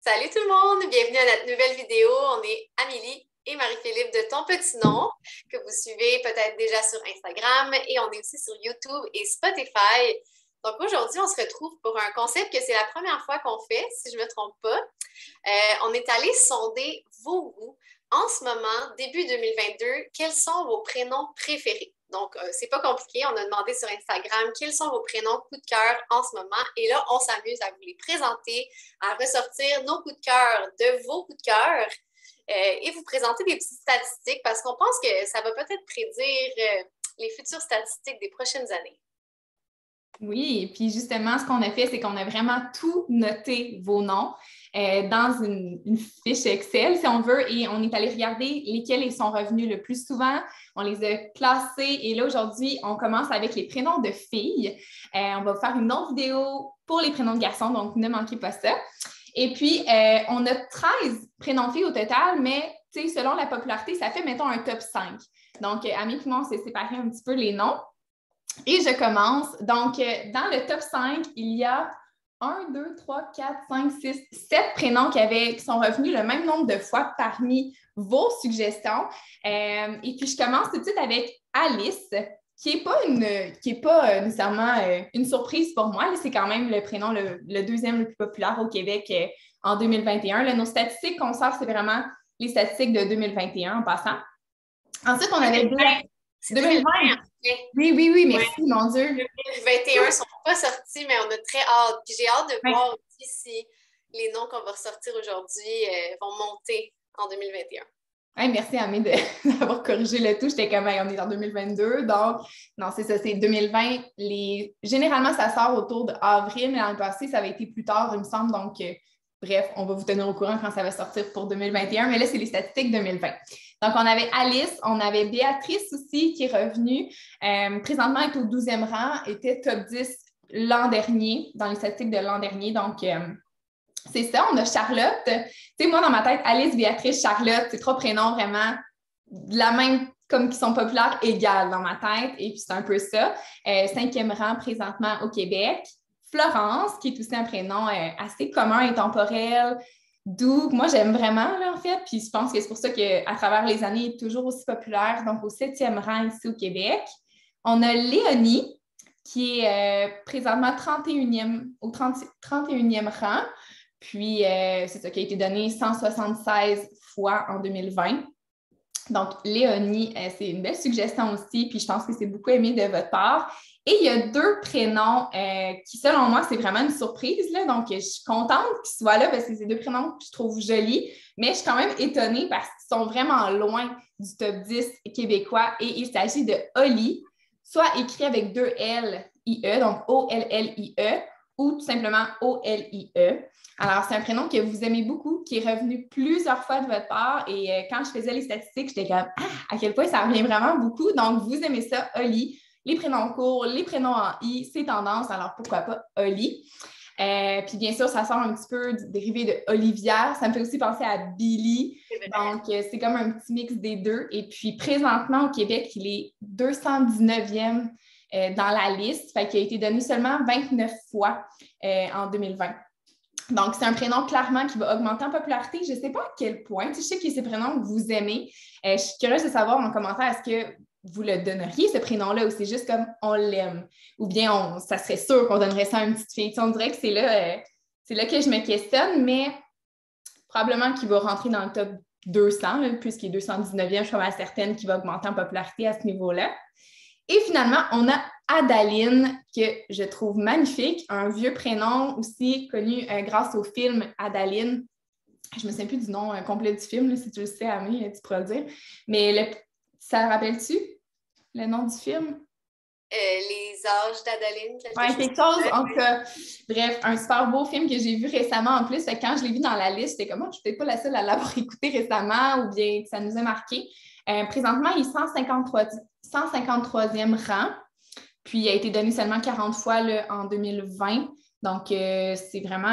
Salut tout le monde, bienvenue à notre nouvelle vidéo. On est Amélie et Marie-Philippe de Ton Petit Nom, que vous suivez peut-être déjà sur Instagram et on est aussi sur YouTube et Spotify. Donc aujourd'hui, on se retrouve pour un concept que c'est la première fois qu'on fait, si je ne me trompe pas. On est allé sonder vos goûts. En ce moment, début 2022, quels sont vos prénoms préférés? Donc, c'est pas compliqué. On a demandé sur Instagram quels sont vos prénoms coup de cœur en ce moment. Et là, on s'amuse à vous les présenter, à ressortir nos coups de cœur de vos coups de cœur et vous présenter des petites statistiques parce qu'on pense que ça va peut-être prédire les futures statistiques des prochaines années. Oui, et puis justement, ce qu'on a fait, c'est qu'on a vraiment tout noté vos noms dans une fiche Excel, si on veut, et on est allé regarder lesquels ils sont revenus le plus souvent. On les a classés et là, aujourd'hui, on commence avec les prénoms de filles. On va faire une autre vidéo pour les prénoms de garçons, donc ne manquez pas ça. Et puis, on a 13 prénoms filles au total, mais selon la popularité, ça fait, mettons, un top 5. Donc, Amélie et moi, on s'est séparé un petit peu les noms. Et je commence. Donc, dans le top 5, il y a 1, 2, 3, 4, 5, 6, 7 prénoms qui sont revenus le même nombre de fois parmi vos suggestions. Et puis, je commence tout de suite avec Alice, qui n'est pas nécessairement une surprise pour moi. C'est quand même le prénom le deuxième le plus populaire au Québec en 2021. Là, nos statistiques qu'on sort, c'est vraiment les statistiques de 2021 en passant. Ensuite, on avait 2020. Oui, merci, mon Dieu. 2021 ne sont pas sortis, mais on a très hâte. Puis j'ai hâte de voir aussi si les noms qu'on va ressortir aujourd'hui vont monter en 2021. Hey, merci, Amé, d'avoir corrigé le tout. J'étais comme, on est en 2022. Donc, non, c'est ça, c'est 2020. Généralement, ça sort autour d'avril, mais l'an passé, ça avait été plus tard, il me semble. Donc, bref, on va vous tenir au courant quand ça va sortir pour 2021. Mais là, c'est les statistiques 2020. Donc, on avait Alice, on avait Béatrice aussi qui est revenue. Présentement, elle est au 12e rang, était top 10 l'an dernier, dans les statistiques de l'an dernier. Donc, c'est ça. On a Charlotte. Tu sais, moi, dans ma tête, Alice, Béatrice, Charlotte, c'est trois prénoms vraiment la même, comme qui sont populaires, égales dans ma tête. Et puis, c'est un peu ça. 5e rang présentement au Québec. Florence, qui est aussi un prénom assez commun, intemporel, doux. Moi, j'aime vraiment, là, en fait. Puis, je pense que c'est pour ça qu'à travers les années, il est toujours aussi populaire. Donc, au 7e rang ici au Québec. On a Léonie, qui est présentement au 31e rang. Puis, c'est ça qui a été donné 176 fois en 2020. Donc, Léonie, c'est une belle suggestion aussi, puis je pense que c'est beaucoup aimé de votre part. Et il y a 2 prénoms qui, selon moi, c'est vraiment une surprise, là. Donc, je suis contente qu'ils soient là parce que c'est 2 prénoms que je trouve jolis, mais je suis quand même étonnée parce qu'ils sont vraiment loin du top 10 québécois. Et il s'agit de Oli, soit écrit avec 2 L-I-E, donc O-L-L-I-E, ou tout simplement O-L-I-E. Alors, c'est un prénom que vous aimez beaucoup, qui est revenu plusieurs fois de votre part. Et quand je faisais les statistiques, j'étais comme « Ah, à quel point ça revient vraiment beaucoup! » Donc, vous aimez ça, Oli. Les prénoms courts, les prénoms en I, c'est tendance. Alors, pourquoi pas Oli? Puis, bien sûr, ça sort un petit peu dérivé de Olivia. Ça me fait aussi penser à Billy. Donc, c'est comme un petit mix des deux. Et puis, présentement, au Québec, il est 219e dans la liste. Fait qu'il a été donné seulement 29 fois en 2020. Donc, c'est un prénom clairement qui va augmenter en popularité. Je ne sais pas à quel point. Je sais que c'est un prénom que vous aimez. Je suis curieuse de savoir en commentaire, est-ce que vous le donneriez, ce prénom-là, ou c'est juste comme on l'aime? Ou bien ça serait sûr qu'on donnerait ça à une petite fille. On dirait que c'est là que je me questionne, mais probablement qu'il va rentrer dans le top 200, là, puisqu'il est 219e, je suis pas mal certaine qu'il va augmenter en popularité à ce niveau-là. Et finalement, on a Adaline, que je trouve magnifique, un vieux prénom aussi connu grâce au film Adaline. Je ne me souviens plus du nom complet du film, là, si tu le sais, Amélie, tu pourras le dire. Mais ça rappelle-tu le nom du film? Les âges d'Adaline. Quelque chose, en tout cas. Bref, un super beau film que j'ai vu récemment en plus. Quand je l'ai vu dans la liste, j'étais comme, je suis peut-être pas la seule à l'avoir écouté récemment ou bien que ça nous a marqué. Présentement, il est 153e rang. Puis, il a été donné seulement 40 fois là, en 2020. Donc, c'est vraiment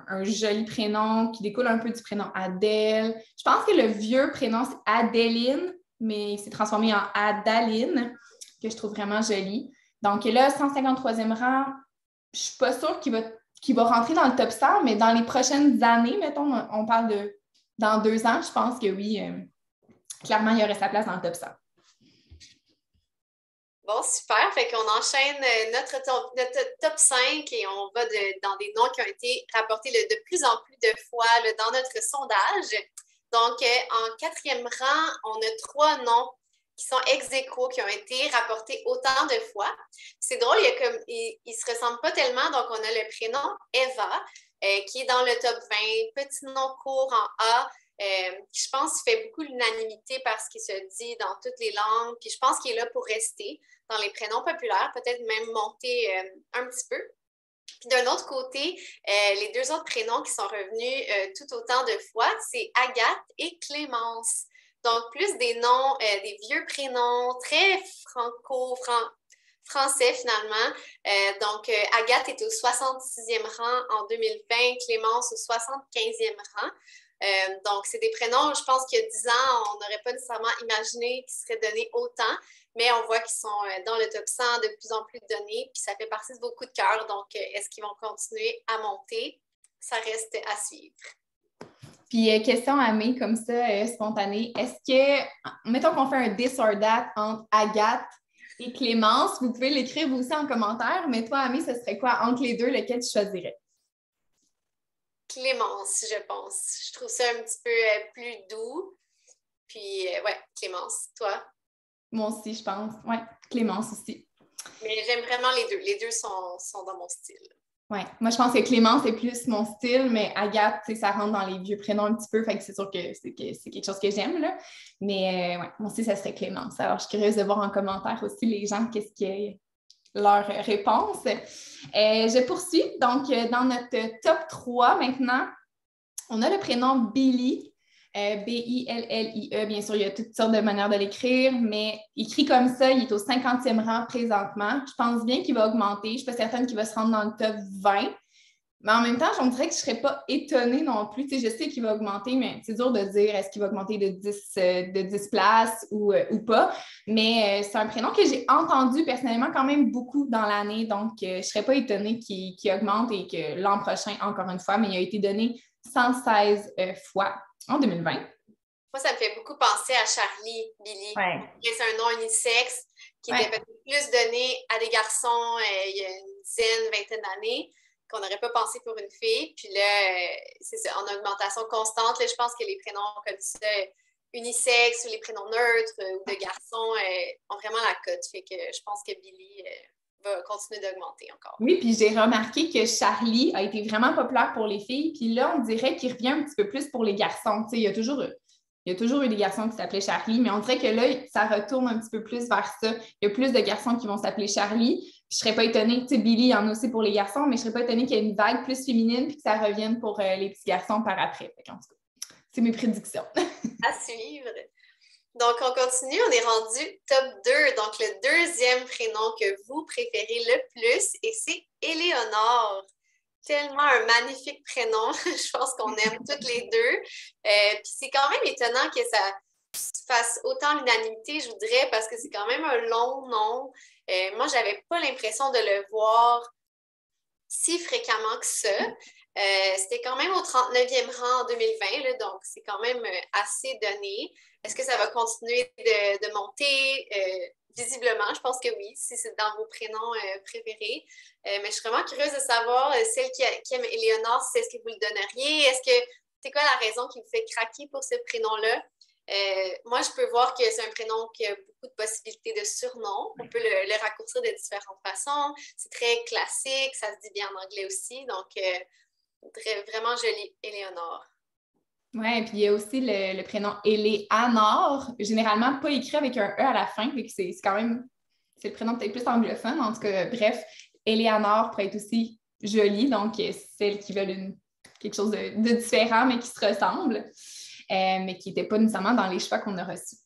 un joli prénom qui découle un peu du prénom Adèle. Je pense que le vieux prénom, c'est Adéline, mais il s'est transformé en Adaline, que je trouve vraiment joli. Donc, là, 153e rang, je ne suis pas sûre qu'il va qui va rentrer dans le top 100, mais dans les prochaines années, mettons, on parle de dans 2 ans, je pense que oui, clairement, il y aurait sa place dans le top 100. Bon, super. Fait qu'on enchaîne notre top 5 et on va dans des noms qui ont été rapportés de plus en plus de fois dans notre sondage. Donc, en 4e rang, on a 3 noms qui sont ex aequo, qui ont été rapportés autant de fois. C'est drôle, ils ne se ressemblent pas tellement. Donc, on a le prénom Eva, qui est dans le top 20, petit nom court en A, qui, je pense, fait beaucoup l'unanimité parce qu'il se dit dans toutes les langues. Puis, je pense qu'il est là pour rester dans les prénoms populaires, peut-être même monter un petit peu. Puis d'un autre côté, les 2 autres prénoms qui sont revenus tout autant de fois, c'est Agathe et Clémence. Donc, plus des noms, des vieux prénoms, très français finalement. Donc, Agathe est au 66e rang en 2020, Clémence au 75e rang. Donc, c'est des prénoms, je pense qu'il y a 10 ans, on n'aurait pas nécessairement imaginé qu'ils seraient donnés autant, mais on voit qu'ils sont dans le top 100 de plus en plus donnés, puis ça fait partie de vos coups de cœur. Donc, est-ce qu'ils vont continuer à monter? Ça reste à suivre. Puis, question à May, comme ça, spontanée. Est-ce que, mettons qu'on fait un this or that entre Agathe et Clémence, vous pouvez l'écrire vous aussi en commentaire, mais toi, May, ce serait quoi entre les deux, lequel tu choisirais? Clémence, je pense. Je trouve ça un petit peu plus doux. Puis, ouais, Clémence, toi? Moi aussi, je pense. Ouais, Clémence aussi. Mais j'aime vraiment les deux. Les deux sont dans mon style. Oui, moi, je pense que Clémence est plus mon style, mais Agathe, ça rentre dans les vieux prénoms un petit peu, fait que c'est sûr que c'est quelque chose que j'aime, là. Mais ouais, moi aussi, ça serait Clémence. Alors, je suis curieuse de voir en commentaire aussi les gens, qu'est-ce qui est leur réponse. Je poursuis. Donc, dans notre top 3 maintenant, on a le prénom Billy. B-I-L-L-I-E, bien sûr, il y a toutes sortes de manières de l'écrire, mais écrit comme ça, il est au 50e rang présentement. Je pense bien qu'il va augmenter. Je ne suis pas certaine qu'il va se rendre dans le top 20. Mais en même temps, on dirait que je ne serais pas étonnée non plus. Tu sais, je sais qu'il va augmenter, mais c'est dur de dire est-ce qu'il va augmenter de 10 places ou pas. Mais c'est un prénom que j'ai entendu personnellement quand même beaucoup dans l'année. Donc, je ne serais pas étonnée qu'il augmente et que l'an prochain, encore une fois, mais il a été donné 116 fois en 2020. Moi, ça me fait beaucoup penser à Charlie, Billy. Ouais. C'est un nom unisexe qui était peut-être plus donné à des garçons il y a une dizaine, vingtaine d'années, qu'on n'aurait pas pensé pour une fille. Puis là, c'est ça, en augmentation constante. Là, je pense que les prénoms comme ça, unisexe ou les prénoms neutres ou de garçons ont vraiment la cote. Fait que je pense que Billy va continuer d'augmenter encore. Oui, puis j'ai remarqué que Charlie a été vraiment populaire pour les filles. Puis là, on dirait qu'il revient un petit peu plus pour les garçons. Tu sais, il y a toujours eu des garçons qui s'appelaient Charlie, mais on dirait que là, ça retourne un petit peu plus vers ça. Il y a plus de garçons qui vont s'appeler Charlie. Puis je ne serais pas étonnée, tu sais, Billy, il y en a aussi pour les garçons, mais je ne serais pas étonnée qu'il y ait une vague plus féminine puis que ça revienne pour les petits garçons par après. En tout cas, c'est mes prédictions. À suivre. Donc, on continue. On est rendu top 2. Donc, le deuxième prénom que vous préférez le plus, et c'est Éléonore. Tellement un magnifique prénom. Je pense qu'on aime toutes les deux. Puis c'est quand même étonnant que ça fasse autant l'unanimité, je voudrais, parce que c'est quand même un long nom. Moi, je n'avais pas l'impression de le voir si fréquemment que ça. C'était quand même au 39e rang en 2020, là, donc c'est quand même assez donné. Est-ce que ça va continuer de monter? Visiblement, je pense que oui, si c'est dans vos prénoms préférés. Mais je suis vraiment curieuse de savoir, celle qui aime Éléonore, est-ce que vous le donneriez? C'est quoi la raison qui vous fait craquer pour ce prénom-là? Moi, je peux voir que c'est un prénom qui a beaucoup de possibilités de surnom. On peut le raccourcir de différentes façons. C'est très classique, ça se dit bien en anglais aussi. Donc, vraiment joli, Éléonore. Oui, puis il y a aussi le prénom Éléanore, généralement pas écrit avec un E à la fin, mais c'est quand même, c'est le prénom peut-être plus anglophone. En tout cas, bref, Éléanore pourrait être aussi joli, donc celles qui veulent quelque chose de différent, mais qui se ressemble, mais qui n'était pas nécessairement dans les choix qu'on a reçus.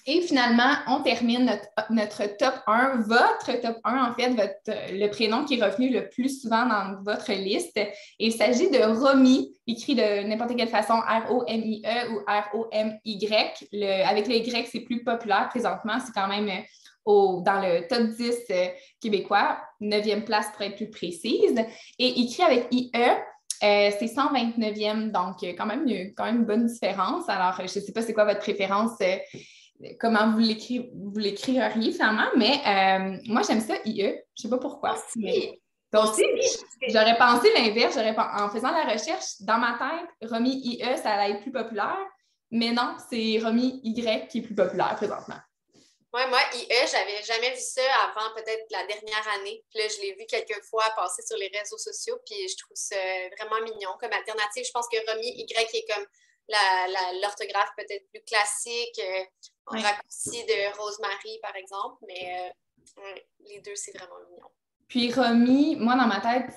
Et finalement, on termine notre top 1, votre top 1, en fait, le prénom qui est revenu le plus souvent dans votre liste. Et il s'agit de Romy, écrit de n'importe quelle façon, R-O-M-I-E ou R-O-M-Y. Avec le Y, c'est plus populaire présentement. C'est quand même dans le top 10 québécois, 9e place pour être plus précise. Et écrit avec IE, c'est 129e, donc quand même une bonne différence. Alors, je ne sais pas c'est quoi votre préférence, comment vous l'écririez finalement, mais moi, j'aime ça IE. Je ne sais pas pourquoi. Donc, j'aurais pensé l'inverse. En faisant la recherche, dans ma tête, Romy IE, ça allait être plus populaire. Mais non, c'est Romy Y qui est plus populaire présentement. Oui, moi, IE, j'avais jamais vu ça avant peut-être la dernière année. Puis là, je l'ai vu quelques fois passer sur les réseaux sociaux, puis je trouve ça vraiment mignon comme alternative. Je pense que Romy Y est comme l'orthographe peut-être plus classique, en raccourci de Rosemary, par exemple. Mais les deux, c'est vraiment mignon. Puis Romy, moi, dans ma tête,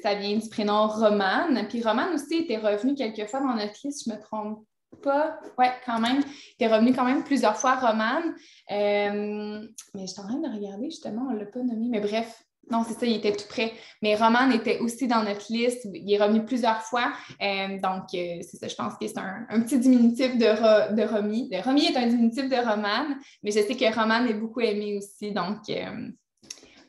ça vient du prénom Romane. Puis Romane aussi était revenue quelques fois dans notre liste, je me trompe pas. Oui, quand même. Il est revenu quand même plusieurs fois, Romane. Mais je suis en train de regarder, justement, on ne l'a pas nommé. Mais bref, non, c'est ça, il était tout près. Mais Romane était aussi dans notre liste. Il est revenu plusieurs fois. Donc, c'est ça, je pense que c'est un petit diminutif de Romy. Romy est un diminutif de Romane, mais je sais que Romane est beaucoup aimé aussi. Donc,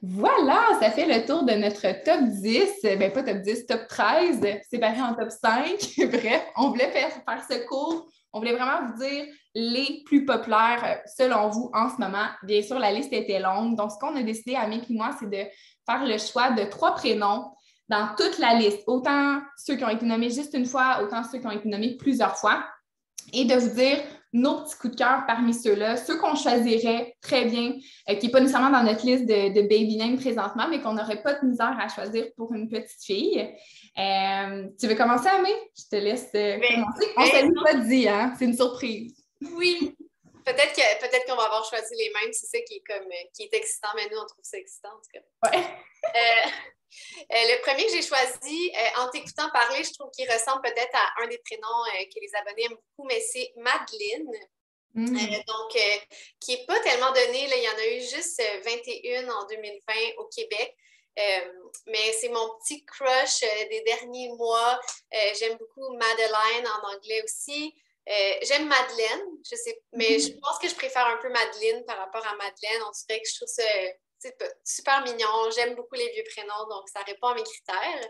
voilà, ça fait le tour de notre top 10. Bien, pas top 10, top 13, séparé en top 5. Bref, on voulait faire ce cours. On voulait vraiment vous dire les plus populaires selon vous en ce moment. Bien sûr, la liste était longue. Donc, ce qu'on a décidé, Amik et moi, c'est de faire le choix de 3 prénoms dans toute la liste. Autant ceux qui ont été nommés juste une fois, autant ceux qui ont été nommés plusieurs fois. Et de vous dire nos petits coups de cœur parmi ceux-là, ceux qu'on choisirait très bien, qui n'est pas nécessairement dans notre liste de baby name présentement, mais qu'on n'aurait pas de misère à choisir pour une petite fille. Tu veux commencer, Amé? Je te laisse commencer. On ne s'est pas dit, hein? C'est une surprise. Oui. Peut-être qu'on va avoir choisi les mêmes, c'est ça qui est excitant, mais nous, on trouve ça excitant, en tout cas. Ouais. Le premier que j'ai choisi, en t'écoutant parler, je trouve qu'il ressemble peut-être à un des prénoms que les abonnés aiment beaucoup, mais c'est Madeleine. Donc, qui n'est pas tellement donné. Là, il y en a eu juste 21 en 2020 au Québec. Mais c'est mon petit crush des derniers mois. J'aime beaucoup Madeline en anglais aussi. J'aime Madeleine, je sais, mais je pense que je préfère un peu Madeleine par rapport à Madeleine. On dirait que je trouve ça super mignon. J'aime beaucoup les vieux prénoms, donc ça répond à mes critères.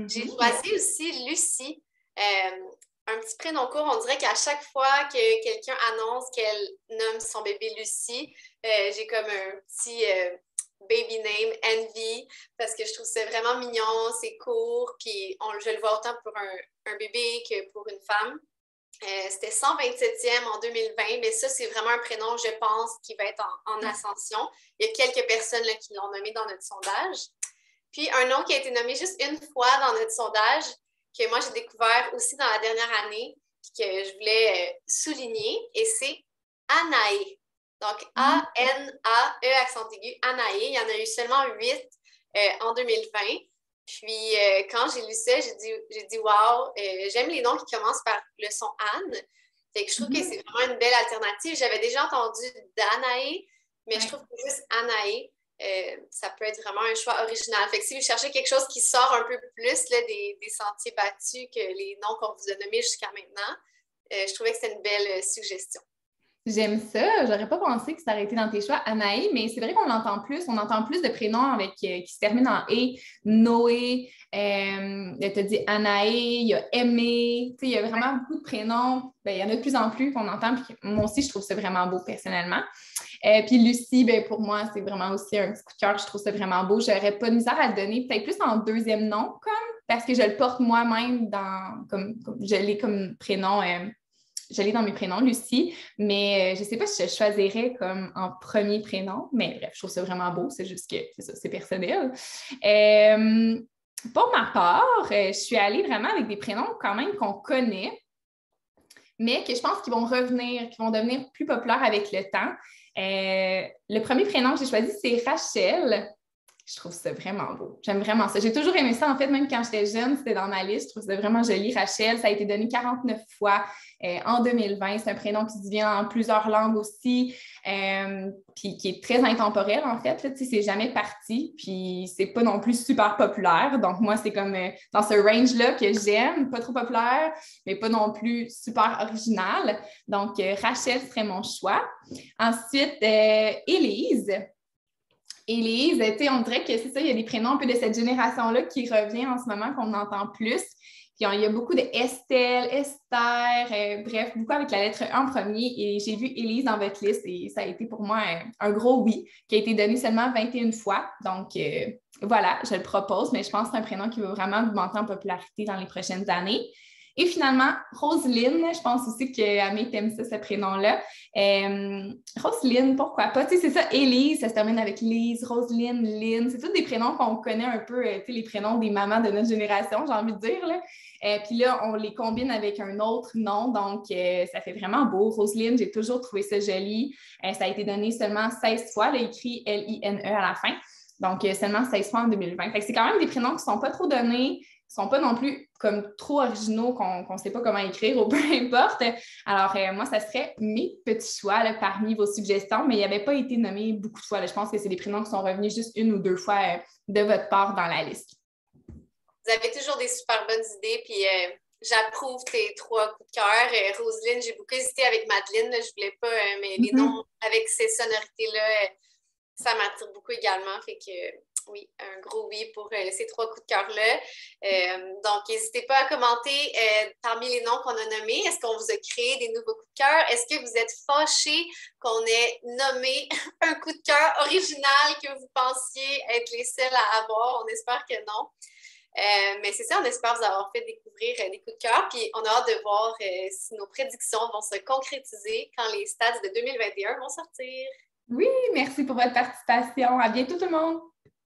J'ai choisi aussi Lucie. Un petit prénom court, on dirait qu'à chaque fois que quelqu'un annonce qu'elle nomme son bébé Lucie, j'ai comme un petit baby name envy parce que je trouve ça vraiment mignon, c'est court, puis je le vois autant pour un bébé que pour une femme. C'était 127e en 2020, mais ça, c'est vraiment un prénom, je pense, qui va être en ascension. Il y a quelques personnes là, qui l'ont nommé dans notre sondage. Puis, un nom qui a été nommé juste une fois dans notre sondage, que moi, j'ai découvert aussi dans la dernière année, puis que je voulais souligner, et c'est Anaé. Donc, A-N-A-E, accent aigu, Anaé. Il y en a eu seulement 8 en 2020. Puis, quand j'ai lu ça, j'ai dit wow, j'aime les noms qui commencent par le son Anne. Fait que je trouve que c'est vraiment une belle alternative. J'avais déjà entendu Danaé, mais je trouve que juste Anaé, ça peut être vraiment un choix original. Fait que si vous cherchez quelque chose qui sort un peu plus là, des sentiers battus que les noms qu'on vous a nommés jusqu'à maintenant, je trouvais que c'était une belle suggestion. J'aime ça. J'aurais pas pensé que ça aurait été dans tes choix, Anaé, mais c'est vrai qu'on l'entend plus. On entend plus de prénoms qui se terminent en « et ». Noé, tu as dit Anaé, il y a Aimé. Il y a vraiment beaucoup de prénoms. Bien, il y en a de plus en plus qu'on entend. Puis moi aussi, je trouve ça vraiment beau personnellement. Puis Lucie, bien, pour moi, c'est vraiment aussi un petit coup de cœur. Je trouve ça vraiment beau. Je n'aurais pas de misère à le donner, peut-être plus en deuxième nom, parce que je le porte moi-même comme je l'ai comme prénom. Je l'ai dans mes prénoms, Lucie, mais je ne sais pas si je choisirais comme en premier prénom, mais bref, je trouve ça vraiment beau, c'est juste que c'est personnel. Pour ma part, je suis allée vraiment avec des prénoms quand même qu'on connaît, mais que je pense qu'ils vont revenir, qui vont devenir plus populaires avec le temps. Le premier prénom que j'ai choisi, c'est Rachel. Je trouve ça vraiment beau. J'aime vraiment ça. J'ai toujours aimé ça. En fait, même quand j'étais jeune, c'était dans ma liste. Je trouve ça vraiment joli. Rachel, ça a été donné 49 fois en 2020. C'est un prénom qui vient en plusieurs langues aussi, puis qui est très intemporel, en fait. Là, c'est jamais parti, puis c'est pas non plus super populaire. Donc, moi, c'est comme dans ce range-là que j'aime. Pas trop populaire, mais pas non plus super original. Donc, Rachel serait mon choix. Ensuite, Élise. Élise, on dirait que c'est ça, il y a des prénoms un peu de cette génération-là qui revient en ce moment, qu'on entend plus. Puis il y a beaucoup de Estelle, Esther, bref, beaucoup avec la lettre E en premier. Et j'ai vu Élise dans votre liste et ça a été pour moi un gros oui, qui a été donné seulement 21 fois. Donc voilà, je le propose, mais je pense que c'est un prénom qui va vraiment augmenter en popularité dans les prochaines années. Et finalement, Roselyne, je pense aussi qu'Amé t'aime ça, ce prénom-là. Roselyne, pourquoi pas? Tu sais, c'est ça, Élise, ça se termine avec Lise, Roselyne, Lynn. C'est tous des prénoms qu'on connaît un peu, tu sais, les prénoms des mamans de notre génération, j'ai envie de dire, là. Puis là, on les combine avec un autre nom, donc ça fait vraiment beau. Roselyne, j'ai toujours trouvé ça joli. Ça a été donné seulement 16 fois, là, écrit L-I-N-E à la fin. Donc, seulement 16 fois en 2020. Fait que c'est quand même des prénoms qui ne sont pas trop donnés, qui ne sont pas non plus comme trop originaux, qu'on ne sait pas comment écrire ou peu importe. Alors, moi, ça serait mes petits choix là, parmi vos suggestions, mais il n'avait pas été nommé beaucoup de fois. Là. Je pense que c'est des prénoms qui sont revenus juste une ou deux fois de votre part dans la liste. Vous avez toujours des super bonnes idées, puis j'approuve tes 3 coups de cœur. Roselyne, j'ai beaucoup hésité avec Madeleine, là, je voulais pas, mais les noms avec ces sonorités-là, ça m'attire beaucoup également. Fait que oui, un gros oui pour ces 3 coups de cœur-là. Donc, n'hésitez pas à commenter parmi les noms qu'on a nommés. Est-ce qu'on vous a créé des nouveaux coups de cœur? Est-ce que vous êtes fâchés qu'on ait nommé un coup de cœur original que vous pensiez être les seuls à avoir? On espère que non. Mais c'est ça, on espère vous avoir fait découvrir des coups de cœur. Puis on a hâte de voir si nos prédictions vont se concrétiser quand les stats de 2021 vont sortir. Oui, merci pour votre participation. À bientôt tout le monde!